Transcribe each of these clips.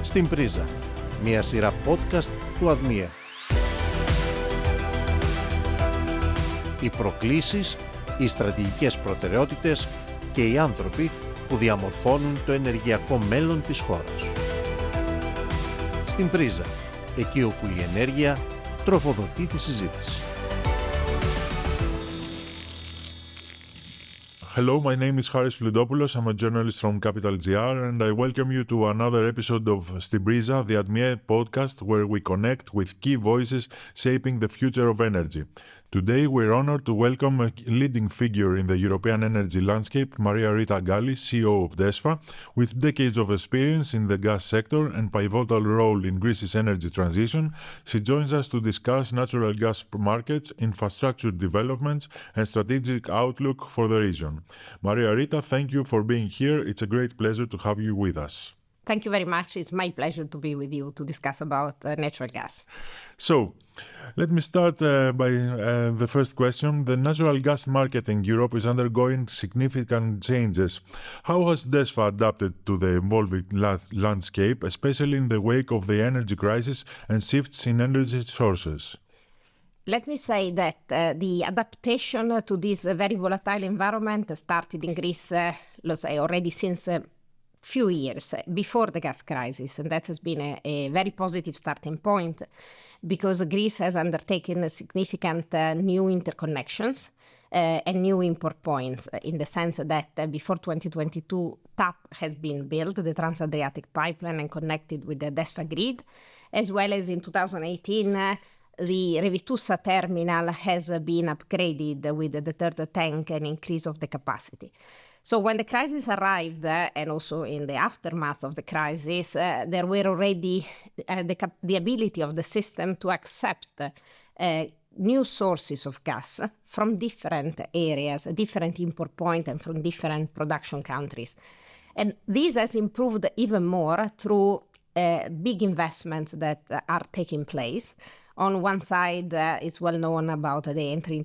Στην Πρίζα, μια σειρά podcast του ΑΔΜΙΕ. Οι προκλήσεις, οι στρατηγικές προτεραιότητες και οι άνθρωποι που διαμορφώνουν το ενεργειακό μέλλον της χώρας. Στην Πρίζα, εκεί όπου η ενέργεια τροφοδοτεί τη συζήτηση. Hello, my name is Charis Floudopoulos. I'm a journalist from Capital GR, and I welcome you to another episode of Στην Πρίζα, the IPTO podcast, where we connect with key voices shaping the future of energy. Today, we're honored to welcome a leading figure in the European energy landscape, Rita Galli, CEO of DESFA, with decades of experience in the gas sector and pivotal role in Greece's energy transition. She joins us to discuss natural gas markets, infrastructure developments, and strategic outlook for the region. Rita, thank you for being here. It's a great pleasure to have you with us. Thank you very much. It's my pleasure to be with you to discuss about natural gas. So, let me start by the first question. The natural gas market in Europe is undergoing significant changes. How has DESFA adapted to the evolving landscape, especially in the wake of the energy crisis and shifts in energy sources? Let me say that the adaptation to this very volatile environment started in Greece, let's say, already since few years before the gas crisis, and that has been a very positive starting point because Greece has undertaken significant new interconnections and new import points in the sense that before 2022 TAP has been built, the Trans-Adriatic pipeline, and connected with the DESFA grid, as well as in 2018 the Revitussa terminal has been upgraded with the third tank and increase of the capacity. So when the crisis arrived, and also in the aftermath of the crisis, there were already the ability of the system to accept new sources of gas from different areas, different import points, and from different production countries. And this has improved even more through big investments that are taking place. On one side, it's well known about the entry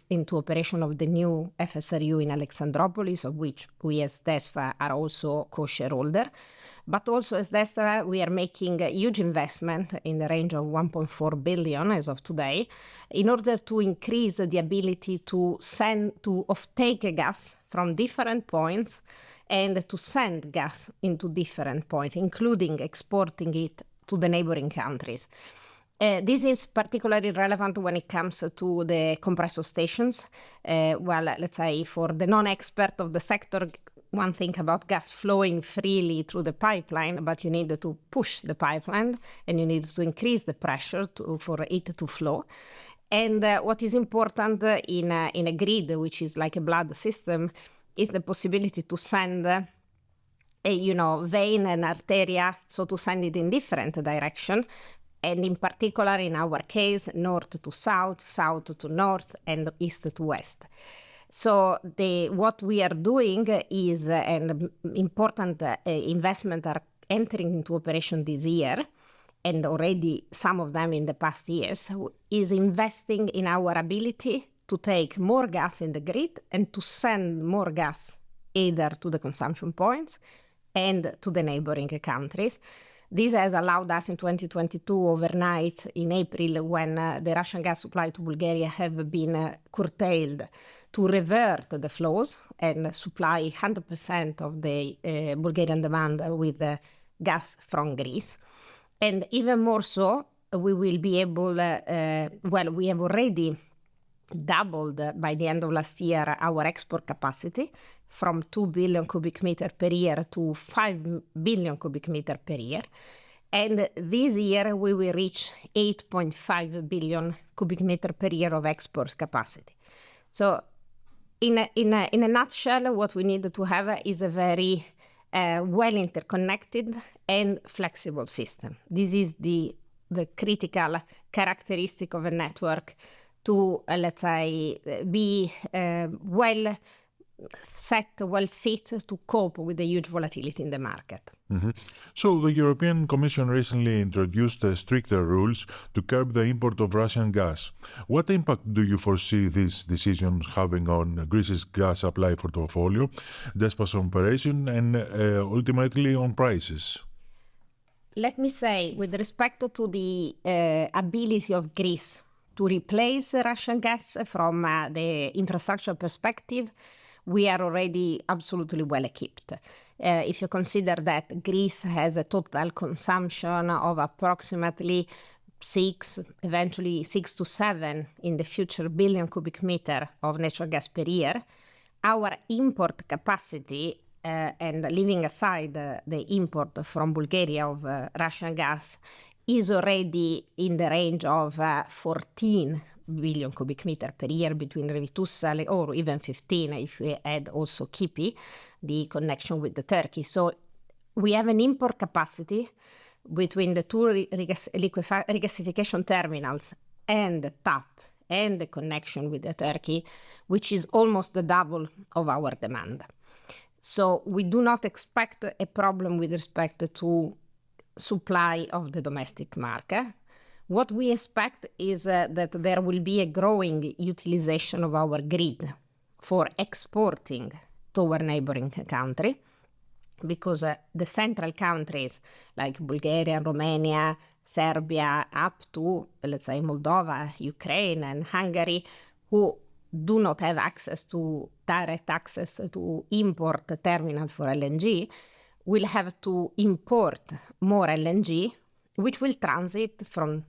into operation of the new FSRU in Alexandroupolis, of which we as DESFA are also co-shareholder. But also as DESFA, we are making a huge investment in the range of 1.4 billion as of today in order to increase the ability to offtake gas from different points and to send gas into different points, including exporting it to the neighboring countries. This is particularly relevant when it comes to the compressor stations. Let's say for the non-expert of the sector, one thing about gas flowing freely through the pipeline, but you need to push the pipeline and you need to increase the pressure for it to flow. And what is important in a grid, which is like a blood system, is the possibility to send vein and arteria, so to send it in different direction. And in particular, in our case, north to south, south to north, and east to west. So what we are doing is an important investment are entering into operation this year, and already some of them in the past years, is investing in our ability to take more gas in the grid and to send more gas either to the consumption points and to the neighboring countries. This has allowed us in 2022 overnight in April when the Russian gas supply to Bulgaria have been curtailed to revert the flows and supply 100% of the Bulgarian demand with gas from Greece. And even more so, we will be able, we have already doubled by the end of last year our export capacity from 2 billion cubic meter per year to 5 billion cubic meter per year. And this year we will reach 8.5 billion cubic meter per year of export capacity. So in a nutshell, what we need to have is a very well interconnected and flexible system. This is the critical characteristic of a network to, let's say, be well fit to cope with the huge volatility in the market. Mm-hmm. So the European Commission recently introduced stricter rules to curb the import of Russian gas. What impact do you foresee these decisions having on Greece's gas supply portfolio, DESFA's operation, and ultimately on prices? Let me say, with respect to the ability of Greece to replace Russian gas from the infrastructure perspective, we are already absolutely well equipped. If you consider that Greece has a total consumption of approximately 6, eventually 6 to 7 in the future billion cubic meter of natural gas per year, our import capacity, and leaving aside the import from Bulgaria of Russian gas, is already in the range of 14 billion cubic meter per year between Revitussa, or even 15 if we add also Kipi, the connection with the Turkey. So we have an import capacity between the two regasification terminals and the TAP and the connection with the Turkey, which is almost the double of our demand. So we do not expect a problem with respect to supply of the domestic market. What we expect is that there will be a growing utilization of our grid for exporting to our neighboring country, because the central countries like Bulgaria, Romania, Serbia, up to, let's say, Moldova, Ukraine, and Hungary, who do not have direct access to import terminal for LNG, will have to import more LNG, which will transit from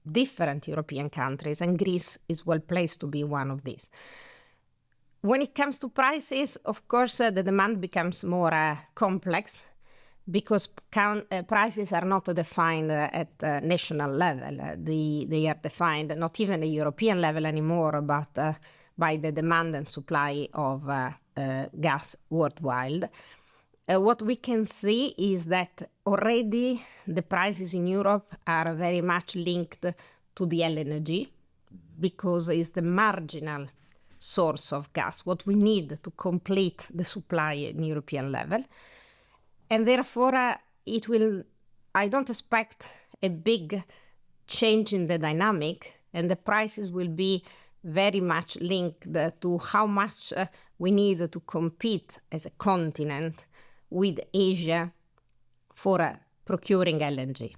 different European countries, and Greece is well placed to be one of these. When it comes to prices, of course, the demand becomes more complex, because prices are not defined at national level. They are defined not even at European level anymore, but by the demand and supply of gas worldwide. What we can see is that already the prices in Europe are very much linked to the LNG, because it's the marginal source of gas, what we need to complete the supply in European level. And therefore, I don't expect a big change in the dynamic, and the prices will be very much linked to how much we need to compete as a continent with Asia for procuring LNG.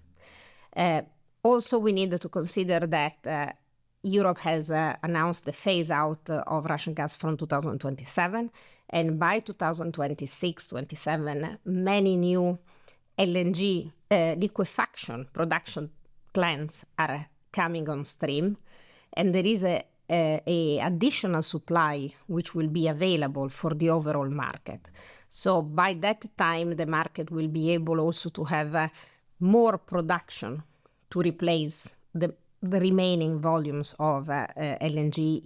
Also, we need to consider that Europe has announced the phase-out of Russian gas from 2027, and by 2026-27, many new LNG liquefaction production plants are coming on stream, and there is a additional supply which will be available for the overall market. So by that time, the market will be able also to have more production to replace the remaining volumes of LNG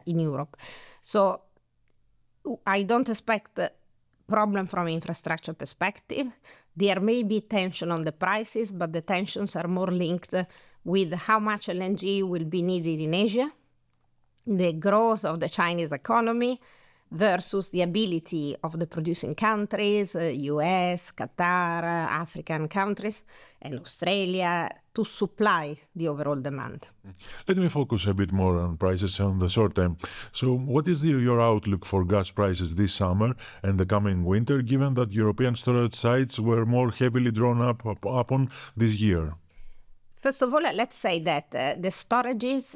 in Europe. So I don't expect a problem from infrastructure perspective. There may be tension on the prices, but the tensions are more linked with how much LNG will be needed in Asia, the growth of the Chinese economy versus the ability of the producing countries, US, Qatar, African countries, and Australia, to supply the overall demand. Let me focus a bit more on prices on the short term. So what is your outlook for gas prices this summer and the coming winter, given that European storage sites were more heavily drawn upon this year? First of all, let's say that the storages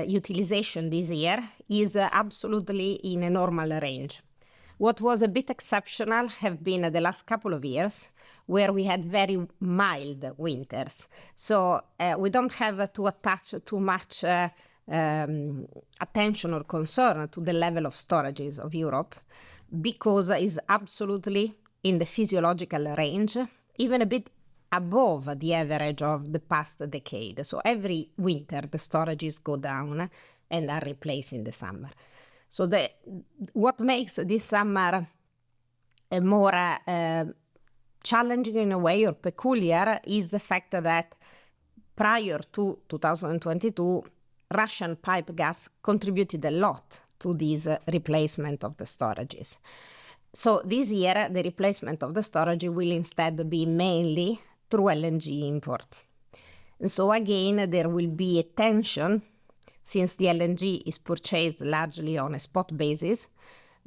utilization this year is absolutely in a normal range. What was a bit exceptional have been the last couple of years, where we had very mild winters. So we don't have to attach too much attention or concern to the level of storages of Europe, because it's absolutely in the physiological range, even a bit above the average of the past decade. So every winter the storages go down and are replaced in the summer. So what makes this summer a more challenging in a way, or peculiar, is the fact that prior to 2022, Russian pipe gas contributed a lot to this replacement of the storages. So this year, the replacement of the storage will instead be mainly through LNG imports. And so again, there will be a tension, since the LNG is purchased largely on a spot basis,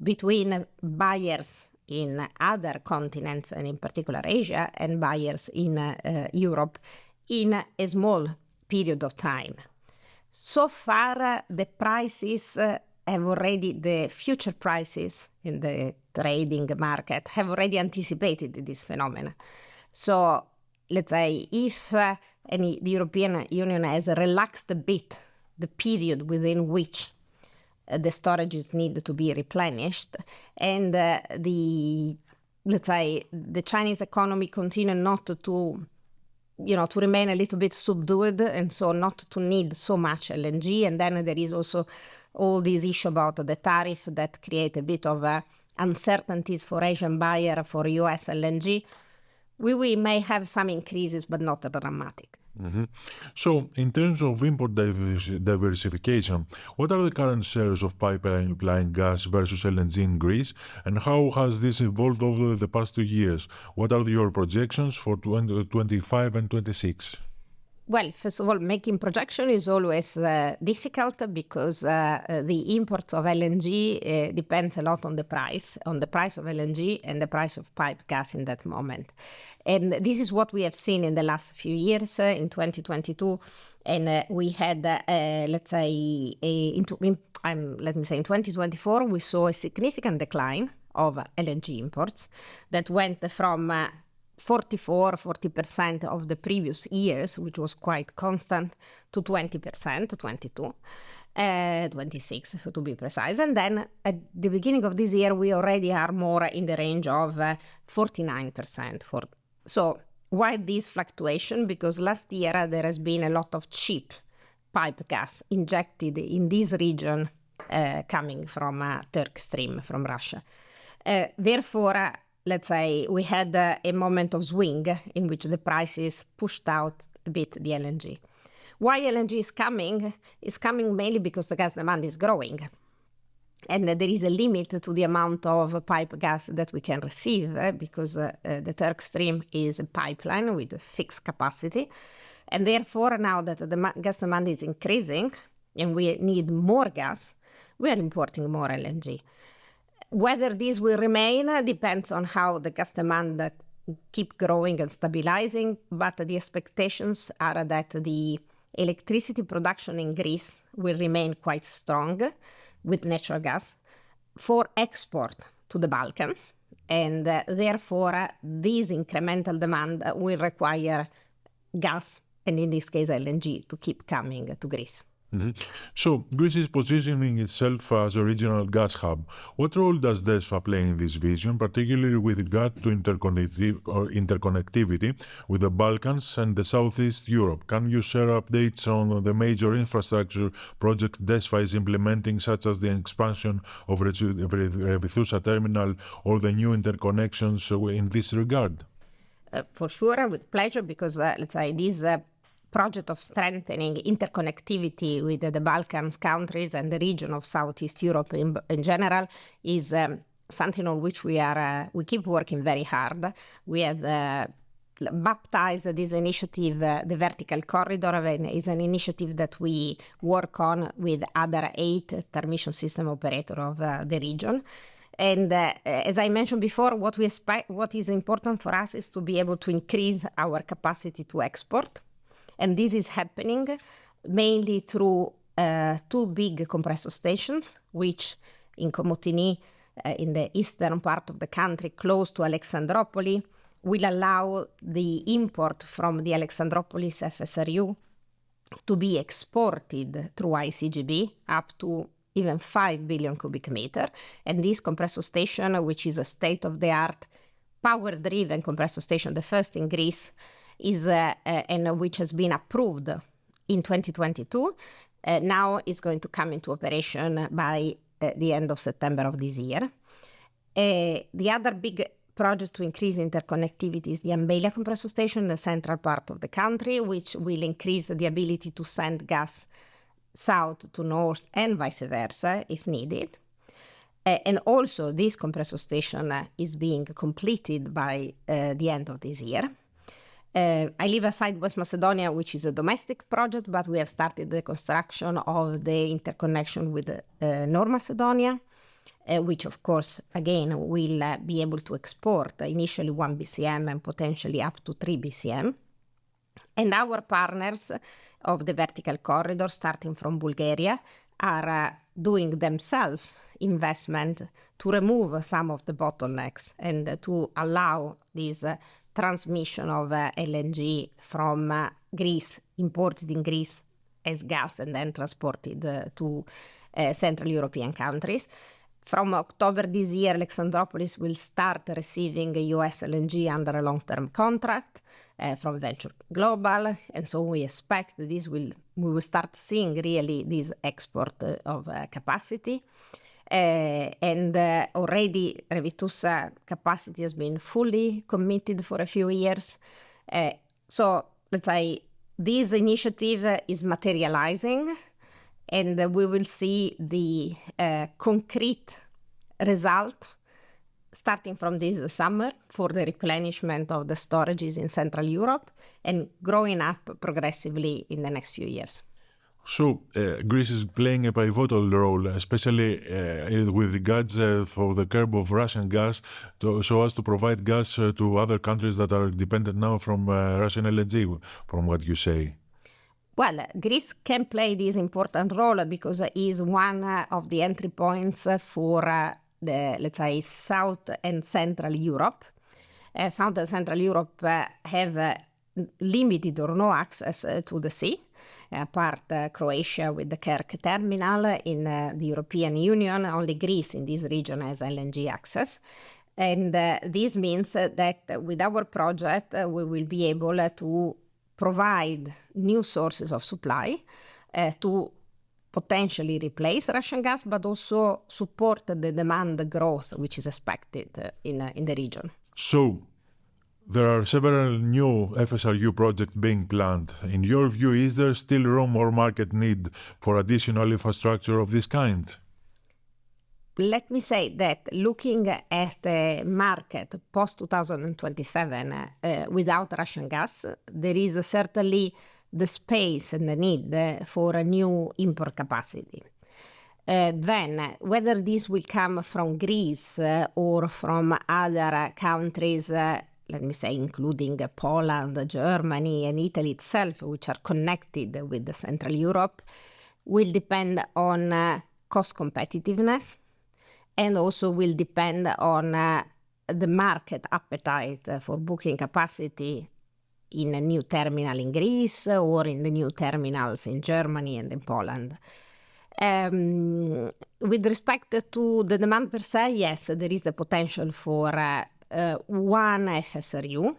between buyers in other continents, and in particular Asia, and buyers in Europe in a small period of time. So far, the prices have already, the future prices in the trading market have already anticipated this phenomenon. So let's say if the European Union has relaxed a bit the period within which the storages need to be replenished, and the Chinese economy continue not to remain a little bit subdued, and so not to need so much LNG. And then there is also all this issue about the tariff that create a bit of uncertainties for Asian buyer for US LNG. We may have some increases, but not dramatic. Mm-hmm. So, in terms of import diversification, what are the current shares of pipeline gas versus LNG in Greece, and how has this evolved over the past 2 years? What are your projections for 2025 and 2026? Well, first of all, making projection is always difficult because the imports of LNG depends a lot on the price of LNG and the price of pipe gas in that moment. And this is what we have seen in the last few years, in 2022. And we had, in 2024, we saw a significant decline of LNG imports that went from 40% of the previous years, which was quite constant, to 20%, 22, 26 to be precise. And then at the beginning of this year, we already are more in the range of 49%. So why this fluctuation? Because last year there has been a lot of cheap pipe gas injected in this region coming from Turk Stream from Russia. Therefore, let's say we had a moment of swing in which the prices pushed out a bit the LNG. Why LNG is coming? It's coming mainly because the gas demand is growing. And there is a limit to the amount of pipe gas that we can receive because the Turk Stream is a pipeline with a fixed capacity. And therefore, now that the gas demand is increasing and we need more gas, we are importing more LNG. Whether this will remain depends on how the gas demand keep growing and stabilizing, but the expectations are that the electricity production in Greece will remain quite strong with natural gas for export to the Balkans, and therefore this incremental demand will require gas, and in this case LNG, to keep coming to Greece. Mm-hmm. So, Greece is positioning itself as a regional gas hub. What role does DESFA play in this vision, particularly with regard to interconnectivity with the Balkans and the Southeast Europe? Can you share updates on the major infrastructure projects DESFA is implementing, such as the expansion of Revithousa terminal or the new interconnections in this regard? For sure, with pleasure, because this project of strengthening interconnectivity with the Balkans countries and the region of Southeast Europe in general is something on which we keep working very hard. We have baptized this initiative, the Vertical Corridor, is an initiative that we work on with other 8 transmission system operators of the region. And as I mentioned before, what is important for us is to be able to increase our capacity to export. And this is happening mainly through 2 big compressor stations, which in Komotini, in the eastern part of the country, close to Alexandropoli, will allow the import from the Alexandropolis FSRU to be exported through ICGB up to even 5 billion cubic meter. And this compressor station, which is a state-of-the-art power-driven compressor station, the first in Greece, and which has been approved in 2022, now is going to come into operation by the end of September of this year. The other big project to increase interconnectivity is the Ambelia compressor station in the central part of the country, which will increase the ability to send gas south to north and vice versa if needed. And also this compressor station is being completed by the end of this year. I leave aside West Macedonia, which is a domestic project, but we have started the construction of the interconnection with North Macedonia. which of course, again, will be able to export initially 1 BCM and potentially up to 3 BCM. And our partners of the vertical corridor, starting from Bulgaria, are doing themselves investment to remove some of the bottlenecks and to allow this transmission of LNG from Greece, imported in Greece as gas and then transported to Central European countries. From October this year, Alexandroupolis will start receiving US LNG under a long-term contract from Venture Global, and so we expect we will start seeing really this export of capacity. And already Revitusa capacity has been fully committed for a few years. So let's say this initiative is materializing, and we will see the concrete result starting from this summer for the replenishment of the storages in Central Europe and growing up progressively in the next few years. So Greece is playing a pivotal role, especially with regards for the curb of Russian gas, so as to provide gas to other countries that are dependent now from Russian LNG, from what you say. Well, Greece can play this important role because it is one of the entry points for let's say, South and Central Europe. South and Central Europe have limited or no access to the sea, apart Croatia with the Kerch terminal in the European Union. Only Greece in this region has LNG access. And this means that with our project, we will be able to provide new sources of supply to potentially replace Russian gas, but also support the demand growth which is expected in the region. So, there are several new FSRU projects being planned. In your view, is there still room or market need for additional infrastructure of this kind? Let me say that looking at the market post-2027 without Russian gas, there is certainly the space and the need for a new import capacity. Then, whether this will come from Greece or from other countries, let me say, including Poland, Germany, and Italy itself, which are connected with the Central Europe, will depend on cost competitiveness, and also will depend on the market appetite for booking capacity in a new terminal in Greece or in the new terminals in Germany and in Poland. With respect to the demand per se, yes, there is the potential for one FSRU.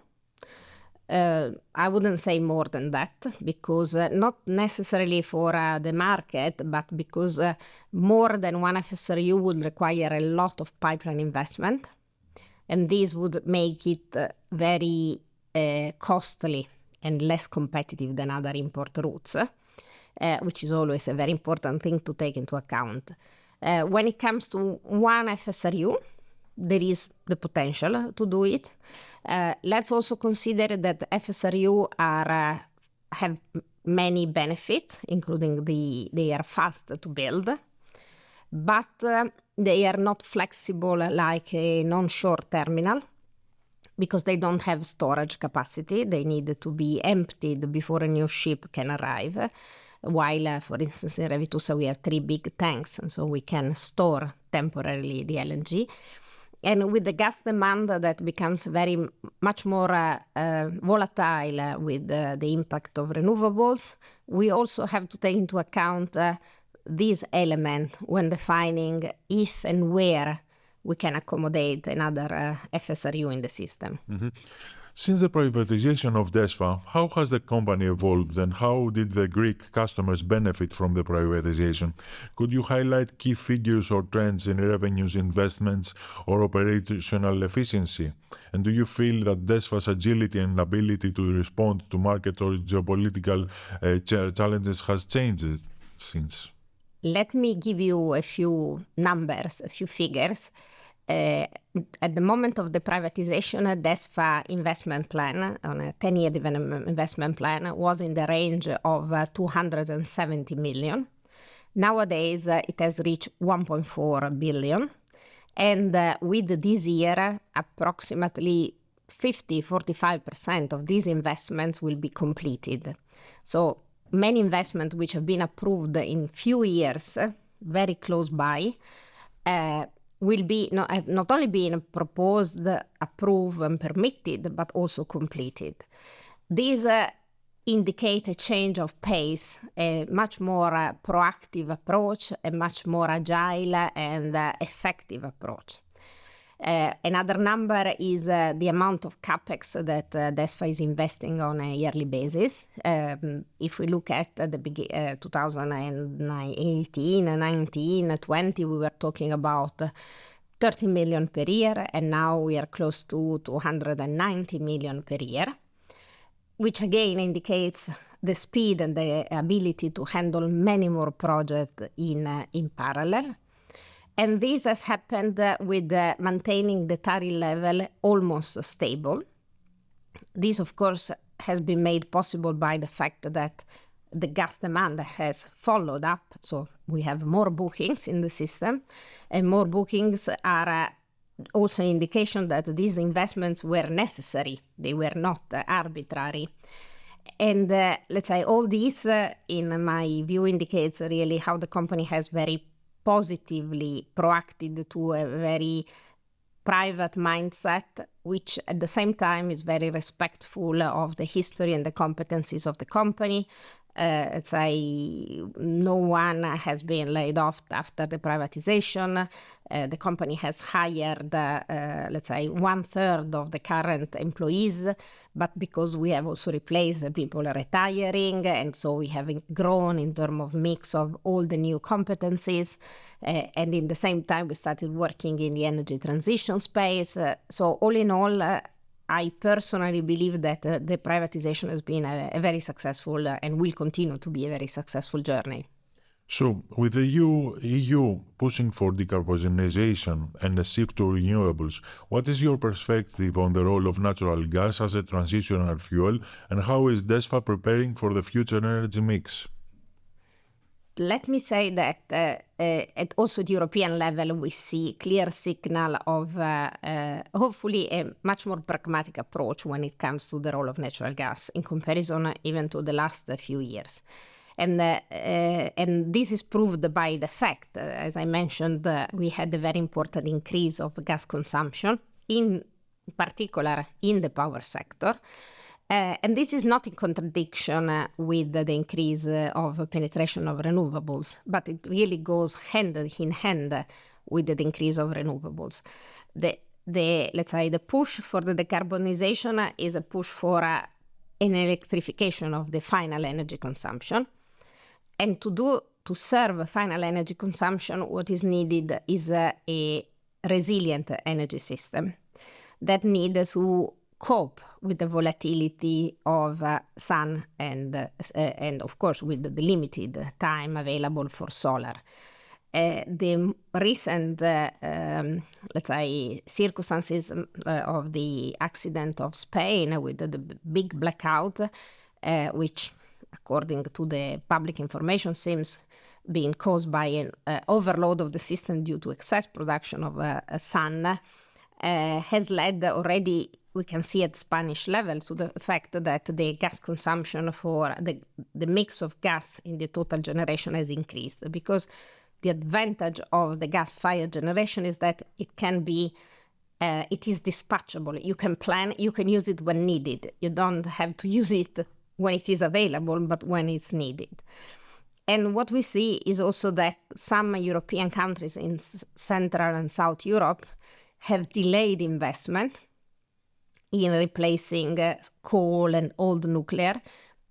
I wouldn't say more than that, because not necessarily for the market, but because more than one FSRU would require a lot of pipeline investment, and this would make it very costly and less competitive than other import routes, which is always a very important thing to take into account. When it comes to one FSRU, there is the potential to do it. Let's also consider that FSRU have many benefits, including they are fast to build, but they are not flexible like a non-shore terminal, because they don't have storage capacity. They need to be emptied before a new ship can arrive. While, for instance, in Revitusa, we have 3 big tanks, and so we can store temporarily the LNG. And with the gas demand that becomes very much more volatile with the impact of renewables, we also have to take into account this element when defining if and where we can accommodate another FSRU in the system. Mm-hmm. Since the privatization of DESFA, how has the company evolved, and how did the Greek customers benefit from the privatization? Could you highlight key figures or trends in revenues, investments, or operational efficiency? And do you feel that DESFA's agility and ability to respond to market or geopolitical challenges has changed since? Let me give you a few numbers, a few figures. At the moment of the privatization, DESFA investment plan, on a 10-year development investment plan, was in the range of 270 million. Nowadays, it has reached 1.4 billion. And with this year, approximately 45% of these investments will be completed. So many investments which have been approved in few years, very close by, will be not only being proposed, approved and permitted, but also completed. These indicate a change of pace, a much more proactive approach, a much more agile and effective approach. Another number is the amount of capex that DESFA is investing on a yearly basis. If we look at the 2018, 19, 20, we were talking about 30 million per year, and now we are close to 290 million per year, which again indicates the speed and the ability to handle many more projects in parallel. And this has happened with maintaining the tariff level almost stable. This, of course, has been made possible by the fact that the gas demand has followed up. So we have more bookings in the system, and more bookings are also an indication that these investments were necessary. They were not arbitrary. And let's say all this, in my view, indicates really how the company has very positively proacted to a very private mindset, which at the same time is very respectful of the history and the competencies of the company. Let's say no one has been laid off after the privatization. The company has hired, let's say, 1/3 of the current employees, but because we have also replaced the people retiring, and so we have grown in terms of mix of all the new competencies. And in the same time, we started working in the energy transition space. So all in all, I personally believe that the privatization has been a very successful and will continue to be a very successful journey. So, with the EU pushing for decarbonization and a shift to renewables, what is your perspective on the role of natural gas as a transitional fuel, and how is DESFA preparing for the future energy mix? Let me say that at also the European level, we see clear signal of hopefully a much more pragmatic approach when it comes to the role of natural gas in comparison even to the last few years. And this is proved by the fact, as I mentioned, we had a very important increase of gas consumption, in particular in the power sector. And this is not in contradiction with the increase of penetration of renewables, but it really goes hand in hand with the increase of renewables. Let's say the push for the decarbonization is a push for an electrification of the final energy consumption. And to serve final energy consumption, what is needed is a resilient energy system that needs to cope with the volatility of sun and of course with the limited time available for solar. The recent, let's say, circumstances of the accident of Spain with the big blackout, which according to the public information seems being caused by an overload of the system due to excess production of sun, has led already, we can see at Spanish level, to the fact that the gas consumption for the mix of gas in the total generation has increased, because the advantage of the gas-fired generation is that it can be, it is dispatchable. You can plan, you can use it when needed. You don't have to use it when it is available, but when it's needed. And what we see is also that some European countries in Central and South Europe have delayed investment in replacing coal and old nuclear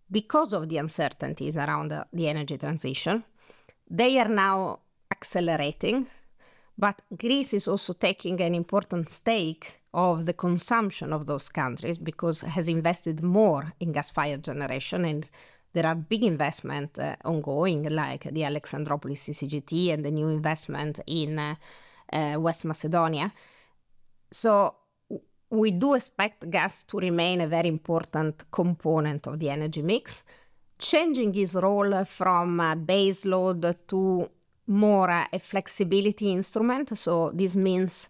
because of the uncertainties around the energy transition. They are now accelerating, but Greece is also taking an important stake of the consumption of those countries because it has invested more in gas-fired generation, and there are big investments ongoing, like the Alexandroupolis CCGT and the new investment in West Macedonia. So we do expect gas to remain a very important component of the energy mix, changing its role from base load to more a flexibility instrument. So this means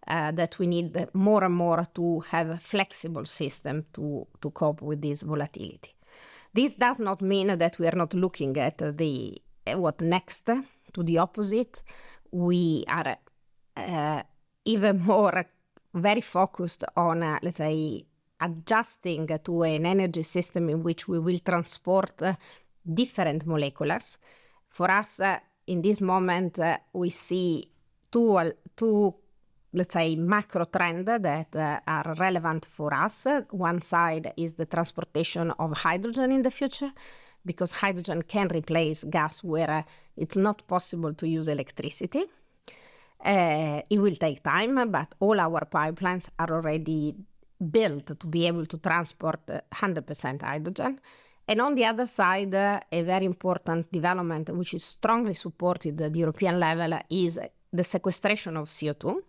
that we need more and more to have a flexible system to cope with this volatility. This does not mean that we are not looking at what next. To the opposite, we are even more very focused on, let's say, adjusting to an energy system in which we will transport different molecules. For us, in this moment, we see two, let's say, macro trends that are relevant for us. One side is the transportation of hydrogen in the future, because hydrogen can replace gas where it's not possible to use electricity. It will take time, but all our pipelines are already built to be able to transport 100% hydrogen. And on the other side, a very important development, which is strongly supported at the European level, is the sequestration of CO2.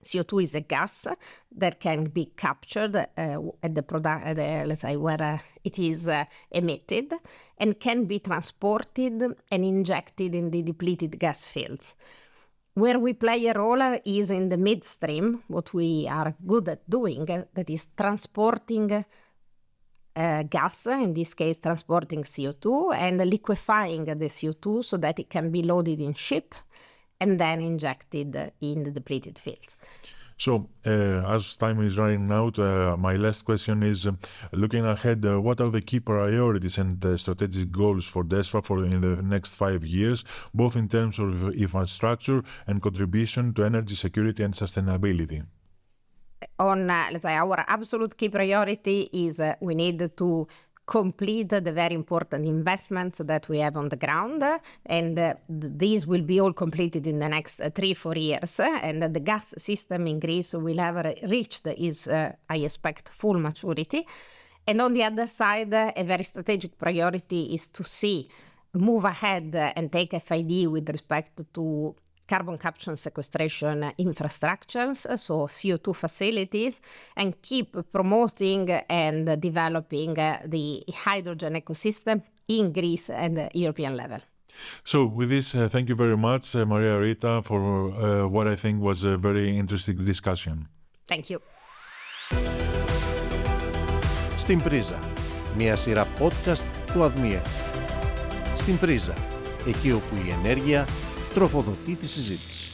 CO2 is a gas that can be captured at the let's say, where it is emitted, and can be transported and injected in the depleted gas fields. Where we play a role is in the midstream, what we are good at doing, that is transporting gas, in this case transporting CO2, and liquefying the CO2 so that it can be loaded in ship and then injected in the depleted fields. So, as time is running out, my last question is, looking ahead, what are the key priorities and strategic goals for DESFA in the next 5 years, both in terms of infrastructure and contribution to energy security and sustainability? On, let's say, our absolute key priority is we need to complete the very important investments that we have on the ground, and these will be all completed in the next 3-4 years, and the gas system in Greece will have reached its, I expect, full maturity. And on the other side, a very strategic priority is to move ahead and take FID with respect to carbon capture and sequestration infrastructures, so CO2 facilities, and keep promoting and developing the hydrogen ecosystem in Greece and the European level. So with this, thank you very much, Maria Rita, for what I think was a very interesting discussion. Thank you. Στην Πρίζα, μια σειρά podcast του ΑΔΜΙΕ. Στην Πρίζα, εκεί όπου η ενέργεια τροφοδοτεί τη συζήτηση.